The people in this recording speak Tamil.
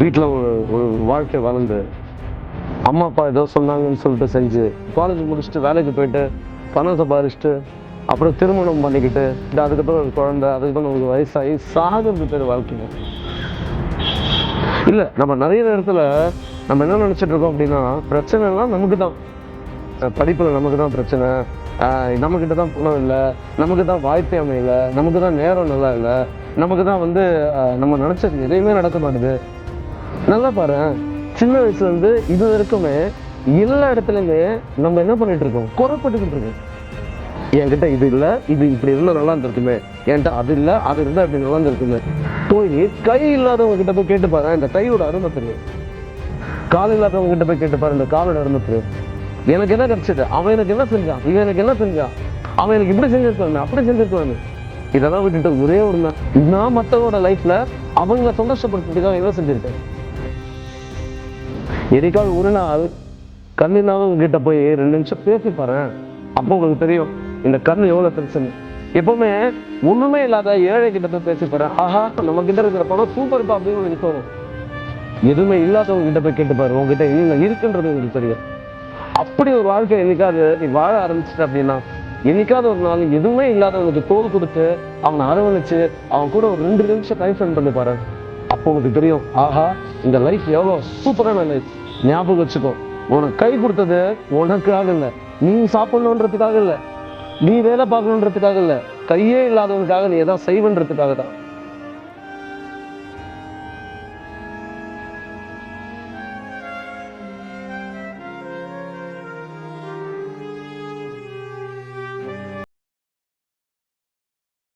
வீட்டில் ஒரு வாழ்க்கை வாழ்ந்து அம்மா அப்பா ஏதோ சொன்னாங்கன்னு சொல்லிட்டு செஞ்சு காலேஜ் முடிச்சுட்டு வேலைக்கு போயிட்டு பணம் சம்பாதிச்சுட்டு அப்புறம் திருமணம் பண்ணிக்கிட்டு அதுக்கப்புறம் ஒரு குழந்தை, அதுக்கப்புறம் ஒரு வயசாகி சாகிறது பேர் வாழ்க்கைங்க. இல்லை, நம்ம நிறைய நேரத்தில் நம்ம என்ன நினச்சிட்டு இருக்கோம் அப்படின்னா, பிரச்சனைலாம் நமக்கு தான், படிப்பில் நமக்கு தான் பிரச்சனை, நம்மக்கிட்ட தான் பணம் இல்லை, நமக்கு தான் வாய்ப்பே அமையல, நமக்கு தான் நேரம் நல்லா இல்லை, நமக்கு தான் நம்ம நினச்சது எதையுமே நடக்க மாட்டுது. நல்லா பாரு, சின்ன வயசுலேருந்து இது வரைக்குமே எல்லா இடத்துலையுமே நம்ம என்ன பண்ணிட்டு இருக்கோம், குறைப்பட்டுக்கிட்டு இருக்கோம். என்கிட்ட இது இல்லை, இது இப்படி இருந்தால் நல்லா இருந்திருக்குமே, என்கிட்ட அது இல்லை, அது இருந்தால் இப்படி நல்லா இருந்திருக்குமே. போய் கை இல்லாதவங்க கிட்ட போய் கேட்டு பாரு, இந்த கையோட அருமை தெரியும். கால் இல்லாதவங்க கிட்ட போய் கேட்டு பாரு, இந்த காலோட அருமை தெரியும். எனக்கு என்ன கிடைச்சது, அவன் எனக்கு என்ன செஞ்சான், இவன் எனக்கு என்ன செஞ்சான், அவன் எனக்கு இப்படி செஞ்சிருக்காங்க, அப்படி செஞ்சிருக்காங்க. இதெல்லாம் விட்டுட்டு ஒரே ஒரு நான் மற்றவங்களோட லைஃப்ல அவங்கள சந்தோஷப்படுத்துறதுக்காக என்ன செஞ்சிருக்கேன். எதுக்காக ஒரு நாள் கண் இல்லாதவங்க கிட்ட போய் 2 நிமிஷம் பேசி பாரு, அப்போ உங்களுக்கு தெரியும் இந்த கண் எவ்வளவு பெருசுன்னு. எப்பவுமே ஒண்ணுமே இல்லாத ஏழை கிட்ட போய் பேசி பாரு, ஆஹா நம்ம கிட்ட இருக்கிற பணம் சூப்பர்ப்பா அப்படின்னு உங்களுக்கு தோணும். எதுவுமே இல்லாதவங்க கிட்ட போய் கேட்டு பாரு, உங்ககிட்ட இருக்குன்றது உங்களுக்கு தெரியும். அப்படி ஒரு வாழ்க்கை என்னைக்காவது நீ வாழ ஆரம்பிச்சிட்ட அப்படின்னா, என்னைக்காவது ஒரு நாள் எதுவுமே இல்லாதவங்களுக்கு தோல் கொடுத்து அவனை அரவணைச்சு அவன் கூட ஒரு 2 நிமிஷம் டைம் ஸ்பெண்ட் பண்ணி பாரு, அப்போ உங்களுக்கு தெரியும், ஆஹா இந்த லைஃப் எவ்வளோ சூப்பரான லைஃப். ஞாபகம் வச்சுக்கோ, உனக்கு கை கொடுத்தது உனக்காக இல்லை, நீ சாப்பிடணுன்றதுக்காக இல்லை, நீ வேலை பார்க்கணுன்றதுக்காக இல்லை, கையே இல்லாதவனுக்காக நீ எதாவது செய்வன்றதுக்காக தான்.